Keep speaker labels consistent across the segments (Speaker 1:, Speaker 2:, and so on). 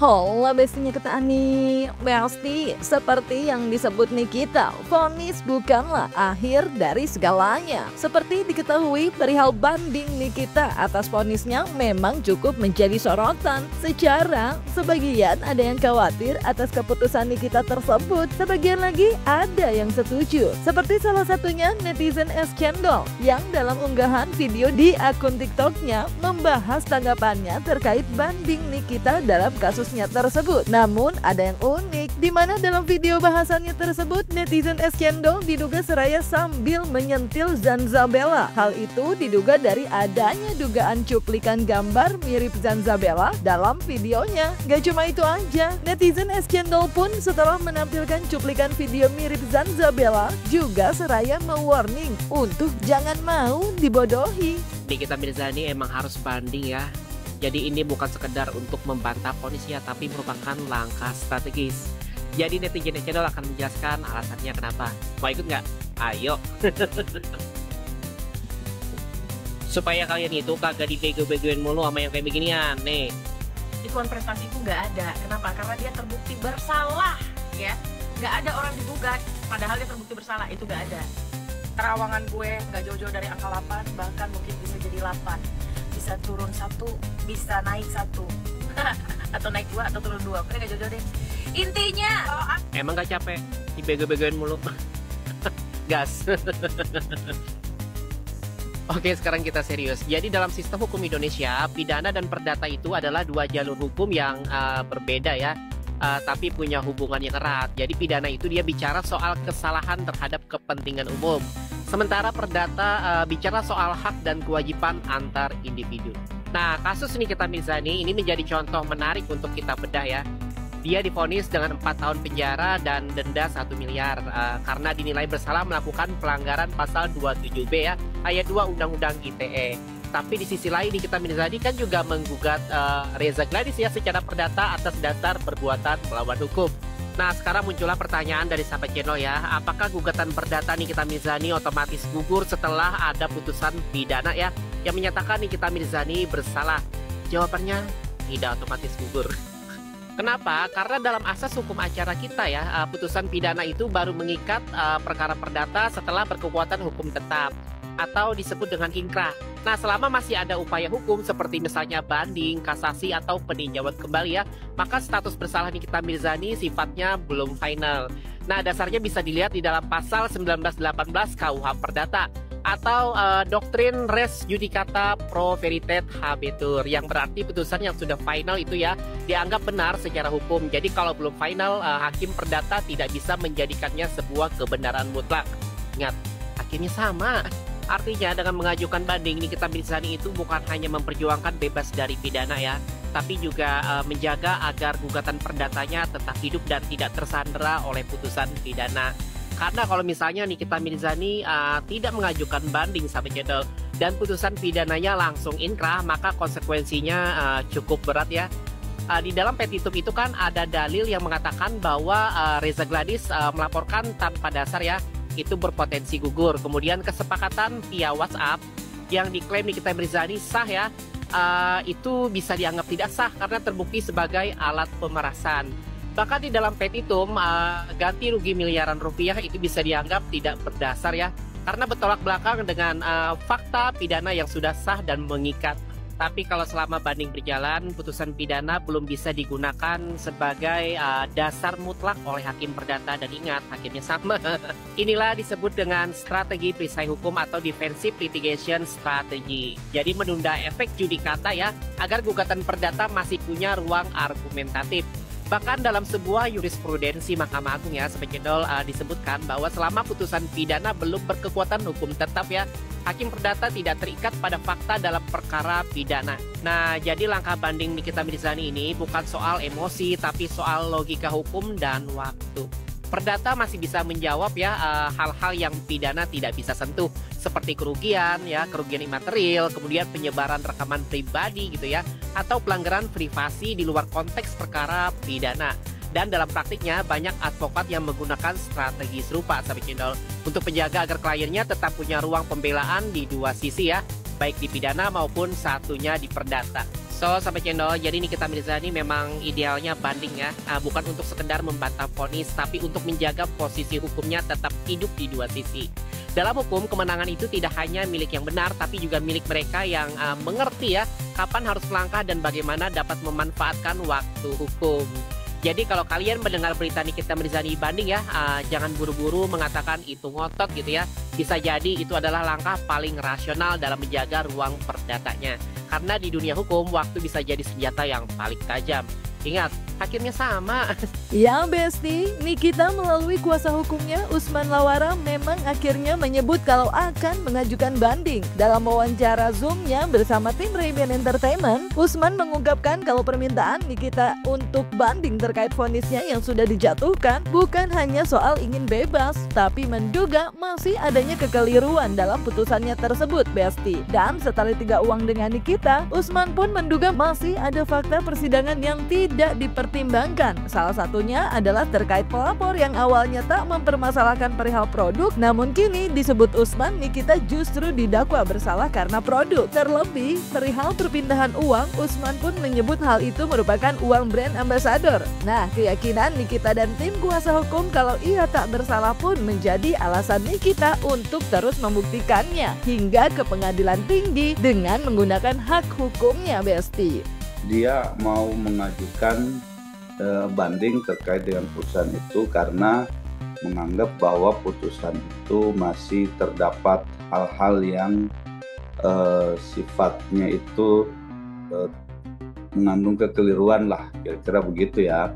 Speaker 1: Hola bestinya kita Ani. Besti, seperti yang disebut Nikita, vonis bukanlah akhir dari segalanya. Seperti diketahui perihal banding Nikita atas vonisnya memang cukup menjadi sorotan. Secara sebagian ada yang khawatir atas keputusan Nikita tersebut, sebagian lagi ada yang setuju. Seperti salah satunya netizen S Cendol yang dalam unggahan video di akun TikToknya membahas tanggapannya terkait banding Nikita dalam kasusnya tersebut. Namun ada yang unik, di mana dalam video bahasannya tersebut netizen S Cendol diduga seraya sambil menyentil Zanzabella. Hal itu diduga dari adanya dugaan cuplikan gambar mirip Zanzabella dalam videonya. Gak cuma itu aja, netizen S Cendol pun setelah menampilkan cuplikan video mirip Zanzabella juga seraya mewarning untuk jangan mau dibodohi.
Speaker 2: Nikita Mirzani emang harus banding ya. Jadi ini bukan sekedar untuk membantah vonisnya, tapi merupakan langkah strategis. Jadi netizen channel akan menjelaskan alasannya kenapa. Mau ikut nggak? Ayo. Supaya kalian itu kagak dibego-begoin mulu sama yang kayak beginian nih.
Speaker 3: Ituan prestasi itu nggak ada. Kenapa? Karena dia terbukti bersalah, ya. Nggak ada orang digugat, padahal dia terbukti bersalah, itu nggak ada. Terawangan gue nggak jauh-jauh dari angka 8, bahkan mungkin bisa jadi 8. Bisa turun 1, bisa naik 1. Atau naik 2, atau turun 2. Pokoknya gak jauh-jauh deh. Intinya
Speaker 2: Emang gak capek dibego-begoin mulu? Gas. Oke, sekarang kita serius. Jadi dalam sistem hukum Indonesia, pidana dan perdata itu adalah dua jalur hukum yang berbeda ya, tapi punya hubungan yang erat. Jadi pidana itu dia bicara soal kesalahan terhadap kepentingan umum. Sementara perdata bicara soal hak dan kewajiban antar individu. Nah, kasus Nikita Mirzani ini menjadi contoh menarik untuk kita bedah ya. Dia divonis dengan 4 tahun penjara dan denda 1 miliar karena dinilai bersalah melakukan pelanggaran pasal 27B ya, ayat 2 Undang-Undang ITE. Tapi di sisi lain Nikita Mirzani kan juga menggugat Reza Gladys ya secara perdata atas dasar perbuatan melawan hukum. Nah, sekarang muncullah pertanyaan dari sahabat channel ya, apakah gugatan perdata Nikita Mirzani otomatis gugur setelah ada putusan pidana ya yang menyatakan Nikita Mirzani bersalah? Jawabannya tidak otomatis gugur. Kenapa? Karena dalam asas hukum acara kita ya, putusan pidana itu baru mengikat perkara perdata setelah berkekuatan hukum tetap atau disebut dengan inkrah. Nah, selama masih ada upaya hukum seperti misalnya banding, kasasi, atau peninjauan kembali ya, maka status bersalah Nikita Mirzani sifatnya belum final. Nah, dasarnya bisa dilihat di dalam pasal 1918 KUH Perdata atau doktrin res judicata pro veritate habetur, yang berarti putusan yang sudah final itu ya dianggap benar secara hukum. Jadi kalau belum final, hakim perdata tidak bisa menjadikannya sebuah kebenaran mutlak. Ingat, hakimnya sama. Artinya dengan mengajukan banding, Nikita Mirzani itu bukan hanya memperjuangkan bebas dari pidana ya, tapi juga menjaga agar gugatan perdatanya tetap hidup dan tidak tersandera oleh putusan pidana. Karena kalau misalnya Nikita Mirzani tidak mengajukan banding sampai channel dan putusan pidananya langsung inkrah, maka konsekuensinya cukup berat ya. Di dalam petitum itu kan ada dalil yang mengatakan bahwa Reza Gladys melaporkan tanpa dasar ya, itu berpotensi gugur. Kemudian kesepakatan via WhatsApp yang diklaim Nikita Mirzani sah ya, itu bisa dianggap tidak sah karena terbukti sebagai alat pemerasan. Bahkan di dalam petitum ganti rugi miliaran rupiah itu bisa dianggap tidak berdasar ya, karena bertolak belakang dengan fakta pidana yang sudah sah dan mengikat. Tapi kalau selama banding berjalan, putusan pidana belum bisa digunakan sebagai dasar mutlak oleh hakim perdata, dan ingat, hakimnya sama. Inilah disebut dengan strategi perisai hukum atau defensive litigation strategy. Jadi menunda efek judikata ya, agar gugatan perdata masih punya ruang argumentatif. Bahkan dalam sebuah jurisprudensi Mahkamah Agung ya, Spesial disebutkan bahwa selama putusan pidana belum berkekuatan hukum tetap ya, hakim perdata tidak terikat pada fakta dalam perkara pidana. Nah, jadi langkah banding Nikita Mirzani ini bukan soal emosi, tapi soal logika hukum dan waktu. Perdata masih bisa menjawab ya hal-hal yang pidana tidak bisa sentuh, seperti kerugian ya, kerugian imaterial, kemudian penyebaran rekaman pribadi gitu ya, atau pelanggaran privasi di luar konteks perkara pidana. Dan dalam praktiknya banyak advokat yang menggunakan strategi serupa sahabat channel untuk menjaga agar kliennya tetap punya ruang pembelaan di dua sisi ya, baik di pidana maupun satunya di perdata. So, sampai channel, jadi Nikita Mirzani memang idealnya banding ya, bukan untuk sekedar membantah vonis, tapi untuk menjaga posisi hukumnya tetap hidup di dua sisi. Dalam hukum, kemenangan itu tidak hanya milik yang benar, tapi juga milik mereka yang mengerti ya, kapan harus melangkah dan bagaimana dapat memanfaatkan waktu hukum. Jadi kalau kalian mendengar berita Nikita Mirzani banding ya, jangan buru-buru mengatakan itu ngotot gitu ya. Bisa jadi itu adalah langkah paling rasional dalam menjaga ruang perdatanya. Karena di dunia hukum, waktu bisa jadi senjata yang paling tajam. Ingat, hakimnya sama.
Speaker 1: Ya Besti, Nikita melalui kuasa hukumnya Usman Lawara memang akhirnya menyebut kalau akan mengajukan banding. Dalam wawancara Zoom-nya bersama tim Ray-Ban Entertainment, Usman mengungkapkan kalau permintaan Nikita untuk banding terkait vonisnya yang sudah dijatuhkan bukan hanya soal ingin bebas, tapi menduga masih adanya kekeliruan dalam putusannya tersebut, Besti. Dan setelah 3 uang dengan Nikita, Usman pun menduga masih ada fakta persidangan yang tidak dipertimbangkan. Salah satunya adalah terkait pelapor yang awalnya tak mempermasalahkan perihal produk, namun kini disebut Usman Nikita justru didakwa bersalah karena produk. Terlebih, perihal perpindahan uang, Usman pun menyebut hal itu merupakan uang brand ambassador. Nah, keyakinan Nikita dan tim kuasa hukum kalau ia tak bersalah pun menjadi alasan Nikita untuk terus membuktikannya hingga ke pengadilan tinggi dengan menggunakan hak hukumnya, Besti.
Speaker 4: Dia mau mengajukan banding terkait dengan putusan itu karena menganggap bahwa putusan itu masih terdapat hal-hal yang sifatnya itu mengandung kekeliruan lah, kira-kira begitu ya.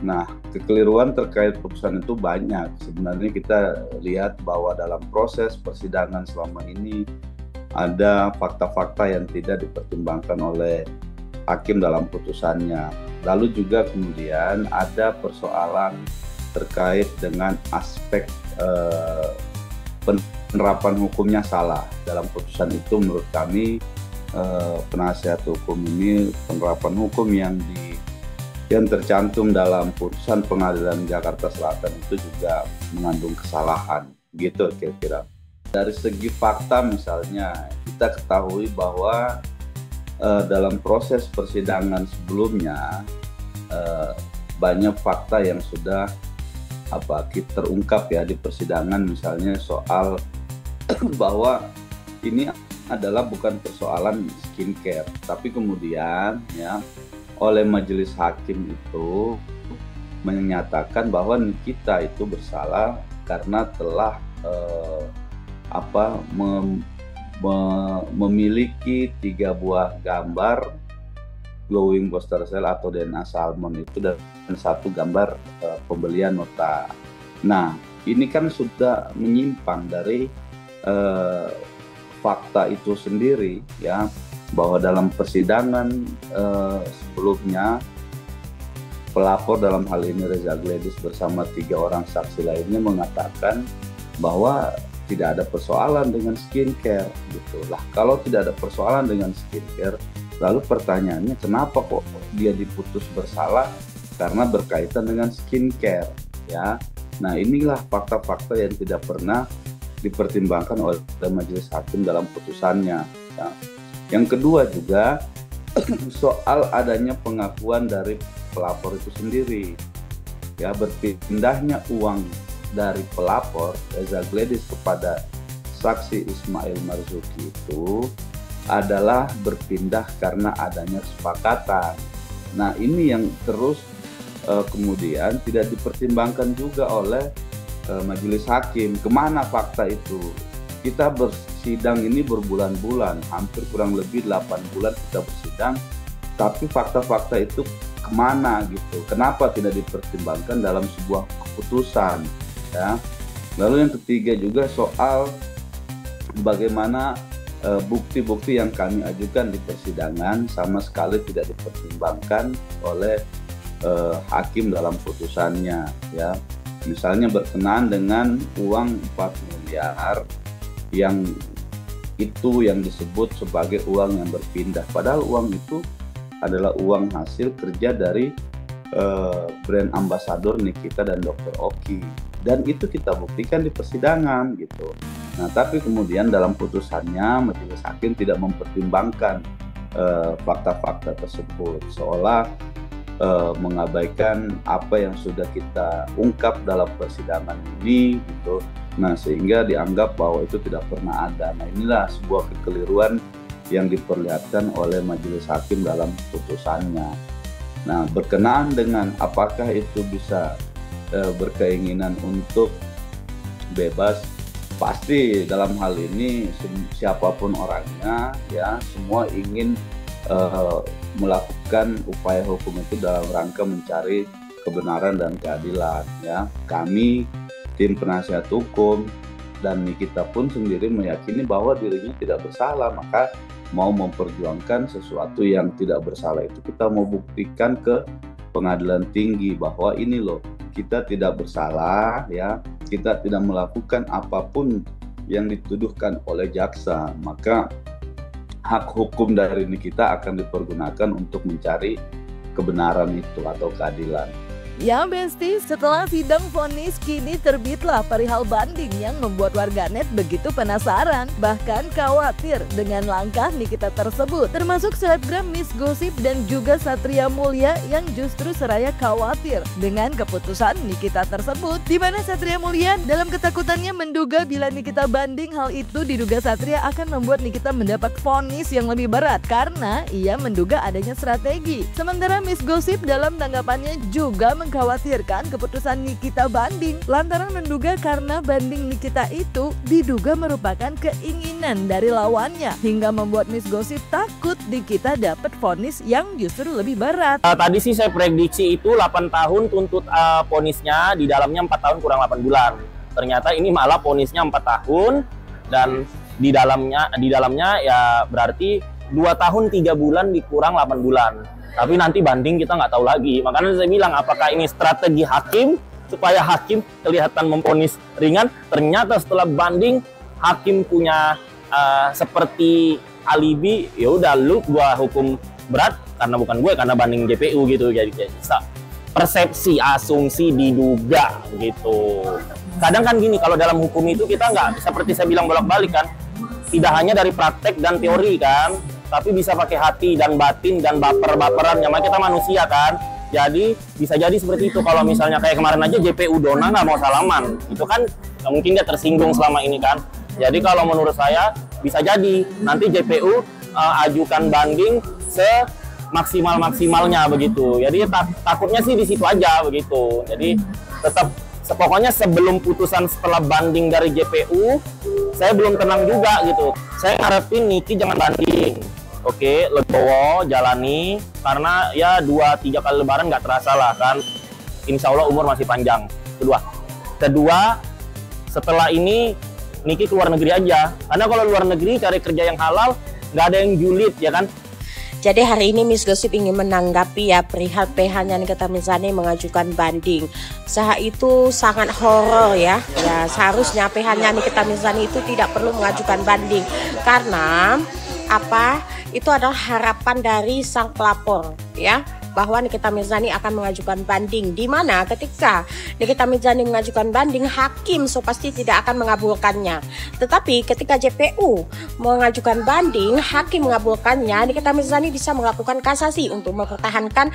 Speaker 4: Nah, kekeliruan terkait putusan itu banyak. Sebenarnya kita lihat bahwa dalam proses persidangan selama ini ada fakta-fakta yang tidak dipertimbangkan oleh hakim dalam putusannya. Lalu juga kemudian ada persoalan terkait dengan aspek penerapan hukumnya salah. Dalam putusan itu menurut kami penasihat hukum ini penerapan hukum yang tercantum dalam putusan Pengadilan Jakarta Selatan itu juga mengandung kesalahan, gitu kira-kira. Dari segi fakta misalnya, kita ketahui bahwa dalam proses persidangan sebelumnya banyak fakta yang sudah terungkap ya di persidangan, misalnya soal bahwa ini adalah bukan persoalan skincare, tapi kemudian ya oleh majelis hakim itu menyatakan bahwa Nikita itu bersalah karena telah memiliki 3 buah gambar glowing poster cell atau DNA salmon itu dan 1 gambar pembelian nota. Nah, ini kan sudah menyimpang dari fakta itu sendiri ya, bahwa dalam persidangan sebelumnya pelapor dalam hal ini Reza Gledis bersama 3 orang saksi lainnya mengatakan bahwa tidak ada persoalan dengan skincare gitu lah. Kalau tidak ada persoalan dengan skincare, lalu pertanyaannya kenapa kok dia diputus bersalah karena berkaitan dengan skincare ya. Nah, inilah fakta-fakta yang tidak pernah dipertimbangkan oleh majelis hakim dalam putusannya ya. Yang kedua juga soal adanya pengakuan dari pelapor itu sendiri ya, berpindahnya uang dari pelapor Reza Gledis kepada saksi Ismail Marzuki itu adalah berpindah karena adanya kesepakatan. Nah, ini yang terus kemudian tidak dipertimbangkan juga oleh majelis hakim. Kemana fakta itu? Kita bersidang ini berbulan-bulan, hampir kurang lebih 8 bulan kita bersidang, tapi fakta-fakta itu kemana gitu? Kenapa tidak dipertimbangkan dalam sebuah keputusan? Ya. Lalu yang ketiga juga soal bagaimana bukti-bukti yang kami ajukan di persidangan sama sekali tidak dipertimbangkan oleh hakim dalam putusannya ya. Misalnya berkenaan dengan uang 4 miliar yang disebut sebagai uang yang berpindah, padahal uang itu adalah uang hasil kerja dari brand ambassador Nikita dan Dr. Oki, dan itu kita buktikan di persidangan gitu. Nah, tapi kemudian dalam putusannya majelis hakim tidak mempertimbangkan fakta-fakta tersebut, seolah mengabaikan apa yang sudah kita ungkap dalam persidangan ini gitu. Nah, sehingga dianggap bahwa itu tidak pernah ada. Nah, inilah sebuah kekeliruan yang diperlihatkan oleh majelis hakim dalam putusannya. Nah, berkenaan dengan apakah itu bisa berkeinginan untuk bebas, pasti dalam hal ini siapapun orangnya ya semua ingin melakukan upaya hukum itu dalam rangka mencari kebenaran dan keadilan ya. Kami tim penasihat hukum dan Nikita pun sendiri meyakini bahwa dirinya tidak bersalah, maka mau memperjuangkan sesuatu yang tidak bersalah itu kita mau buktikan ke pengadilan tinggi bahwa ini loh kita tidak bersalah ya, kita tidak melakukan apapun yang dituduhkan oleh jaksa, maka hak hukum dari Nikita akan dipergunakan untuk mencari kebenaran itu atau keadilan.
Speaker 1: Ya Besti, setelah sidang vonis kini terbitlah perihal banding yang membuat warganet begitu penasaran, bahkan khawatir dengan langkah Nikita tersebut. Termasuk selebgram Miss Gosip dan juga Satria Mulia yang justru seraya khawatir dengan keputusan Nikita tersebut. Di mana Satria Mulia dalam ketakutannya menduga bila Nikita banding, hal itu diduga Satria akan membuat Nikita mendapat vonis yang lebih berat karena ia menduga adanya strategi. Sementara Miss Gosip dalam tanggapannya juga mengkhawatirkan keputusan Nikita banding lantaran menduga karena banding Nikita itu diduga merupakan keinginan dari lawannya hingga membuat Miss Gosip takut Nikita dapat vonis yang justru lebih berat.
Speaker 5: Tadi sih saya prediksi itu 8 tahun tuntut vonisnya, di dalamnya 4 tahun kurang 8 bulan. Ternyata ini malah vonisnya 4 tahun dan di dalamnya ya berarti 2 tahun 3 bulan dikurang 8 bulan. Tapi nanti banding kita nggak tahu lagi. Makanya saya bilang apakah ini strategi hakim supaya hakim kelihatan memvonis ringan. Ternyata setelah banding hakim punya seperti alibi, ya udah lu gua hukum berat karena bukan gue, karena banding JPU gitu. Jadi persepsi, asumsi, diduga gitu. Kadang kan gini, kalau dalam hukum itu kita nggak seperti saya bilang bolak-balik kan, tidak hanya dari praktek dan teori kan, tapi bisa pakai hati dan batin dan baper-baperan, namanya kita manusia kan. Jadi bisa jadi seperti itu. Kalau misalnya kayak kemarin aja JPU Dona nggak mau salaman, itu kan mungkin dia tersinggung selama ini kan. Jadi kalau menurut saya bisa jadi nanti JPU ajukan banding semaksimal-maksimalnya begitu. Jadi takutnya sih di situ aja begitu. Jadi tetap pokoknya sebelum putusan setelah banding dari JPU, saya belum tenang juga gitu. Saya ngarepin Niki jangan banding. Oke, legowo, jalani. Karena ya 2-3 kali lebaran nggak terasa lah kan. Insya Allah umur masih panjang. Kedua, setelah ini Niki keluar negeri aja. Karena kalau luar negeri cari kerja yang halal, nggak ada yang julid ya kan.
Speaker 6: Jadi hari ini Miss Gosip ingin menanggapi ya perihal PH-nya Nikita Mirzani mengajukan banding. Itu sangat horor ya. Ya seharusnya PH-nya Nikita Mirzani itu tidak perlu mengajukan banding karena apa? Itu adalah harapan dari sang pelapor ya, bahwa Nikita Mirzani akan mengajukan banding, di mana ketika Nikita Mirzani mengajukan banding, hakim so pasti tidak akan mengabulkannya. Tetapi ketika JPU mengajukan banding, hakim mengabulkannya, Nikita Mirzani bisa melakukan kasasi untuk mempertahankan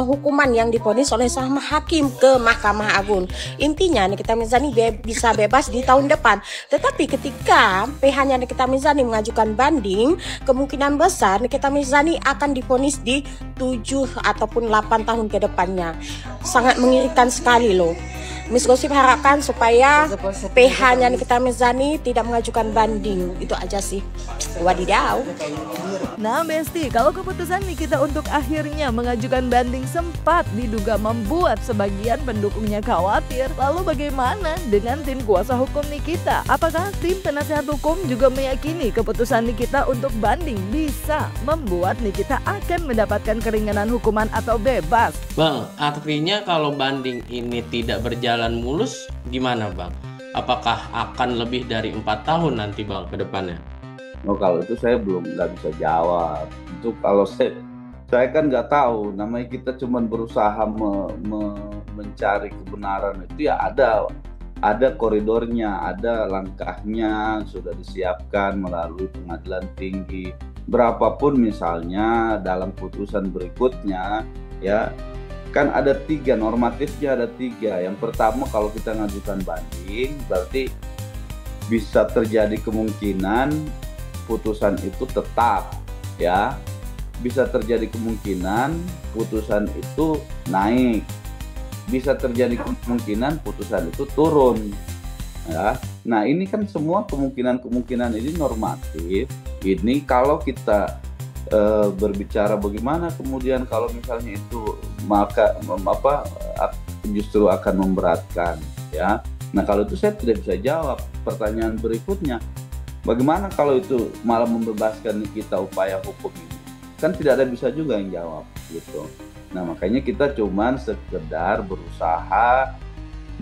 Speaker 6: hukuman yang divonis oleh sang hakim ke Mahkamah Agung. Intinya Nikita Mirzani bisa bebas di tahun depan. Tetapi ketika PH-nya Nikita Mirzani mengajukan banding, kemungkinan besar Nikita Mirzani akan divonis di 7 ataupun 8 tahun ke depannya. Sangat mengerikan sekali loh. Miss Gosip harapkan supaya PH-nya Nikita Mirzani tidak mengajukan banding. Itu aja sih. Wadidaw.
Speaker 1: Nah Besti, kalau keputusan Nikita untuk akhirnya mengajukan banding sempat diduga membuat sebagian pendukungnya khawatir, lalu bagaimana dengan tim kuasa hukum Nikita? Apakah tim penasihat hukum juga meyakini keputusan Nikita untuk banding bisa membuat Nikita akan mendapatkan keringanan hukuman atau bebas?
Speaker 7: Bang, artinya kalau banding ini tidak berjalan mulus, gimana Bang? Apakah akan lebih dari 4 tahun nanti Bang ke depannya?
Speaker 4: Oh, kalau itu saya nggak bisa jawab. Itu kalau saya kan nggak tahu. Namanya kita cuma berusaha mencari kebenaran itu ya ada koridornya, ada langkahnya sudah disiapkan melalui pengadilan tinggi. berapapun misalnya dalam putusan berikutnya, ya kan ada 3, normatifnya ada 3. Yang pertama, kalau kita ngajukan banding berarti bisa terjadi kemungkinan putusan itu tetap, ya. Bisa terjadi kemungkinan putusan itu naik, bisa terjadi kemungkinan putusan itu turun, ya. Nah, ini kan semua kemungkinan ini normatif. Ini kalau kita berbicara bagaimana kemudian kalau misalnya itu maka justru akan memberatkan, ya. Nah, kalau itu saya tidak bisa jawab. Pertanyaan berikutnya, bagaimana kalau itu malah membebaskan kita upaya hukum ini? Kan tidak ada bisa juga yang jawab gitu. Nah, makanya kita cuman sekedar berusaha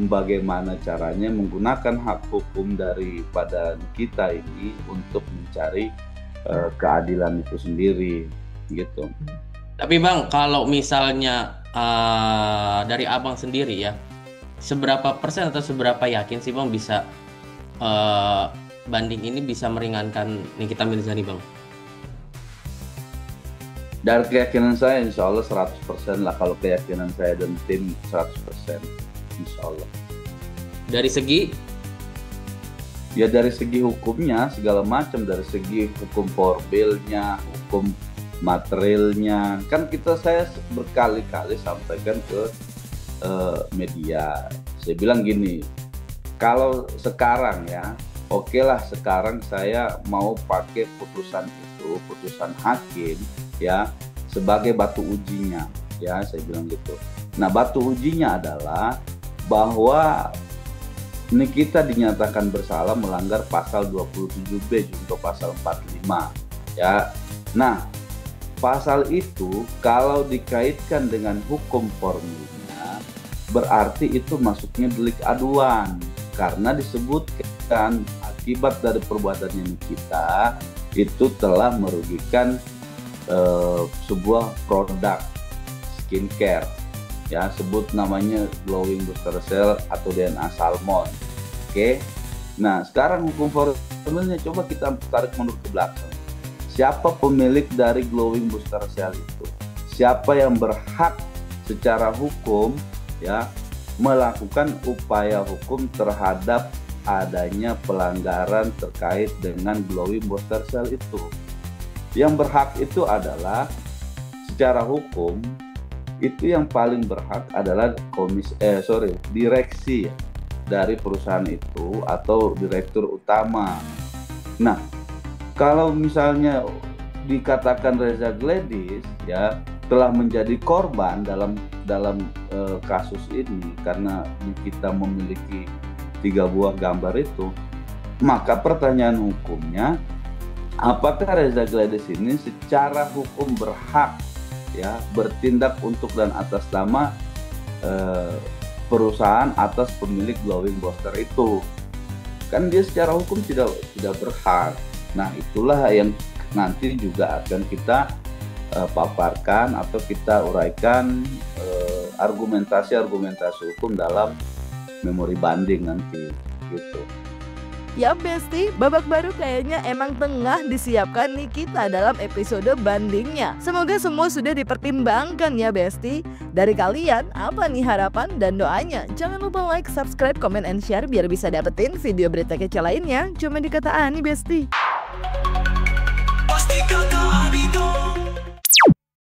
Speaker 4: bagaimana caranya menggunakan hak hukum daripada kita ini untuk mencari keadilan itu sendiri gitu.
Speaker 7: Tapi Bang, kalau misalnya dari Abang sendiri ya, seberapa persen atau seberapa yakin sih Bang bisa banding ini bisa meringankan Nikita Mirzani, Bang?
Speaker 4: Dari keyakinan saya insya Allah 100% lah. Kalau keyakinan saya dan tim 100% insya Allah.
Speaker 7: Dari segi?
Speaker 4: Ya dari segi hukumnya segala macam, dari segi hukum formilnya, hukum materialnya. Kan saya berkali-kali sampaikan ke media. Saya bilang gini, kalau sekarang ya, oke lah sekarang saya mau pakai putusan itu, putusan hakim ya sebagai batu ujinya, ya saya bilang gitu. Nah, batu ujinya adalah bahwa Nikita dinyatakan bersalah melanggar pasal 27B junto pasal 45, ya. Nah, pasal itu kalau dikaitkan dengan hukum formilnya berarti itu masuknya delik aduan, karena disebutkan akibat dari perbuatannya Nikita itu telah merugikan sebuah produk skincare, ya sebut namanya glowing booster cell atau DNA salmon. Oke. Nah, sekarang hukum formilnya coba kita tarik mundur ke belakang. Siapa pemilik dari glowing booster cell itu? Siapa yang berhak secara hukum ya melakukan upaya hukum terhadap adanya pelanggaran terkait dengan glowing booster cell itu? Yang berhak itu adalah secara hukum itu yang paling berhak adalah direksi dari perusahaan itu atau direktur utama. Nah, kalau misalnya dikatakan Reza Gladys ya telah menjadi korban dalam kasus ini karena kita memiliki 3 buah gambar itu, maka pertanyaan hukumnya, apakah Reza Gladys ini secara hukum berhak ya bertindak untuk dan atas nama perusahaan atas pemilik glowing booster itu? Kan dia secara hukum tidak berhak. Nah, itulah yang nanti juga akan kita paparkan atau kita uraikan argumentasi hukum dalam memori banding nanti gitu.
Speaker 1: Ya Besti, babak baru kayaknya emang tengah disiapkan Nikita dalam episode bandingnya. Semoga semua sudah dipertimbangkan ya Besti. Dari kalian, apa nih harapan dan doanya? Jangan lupa like, subscribe, comment, and share biar bisa dapetin video berita kece lainnya cuma di Kata Ani Besti.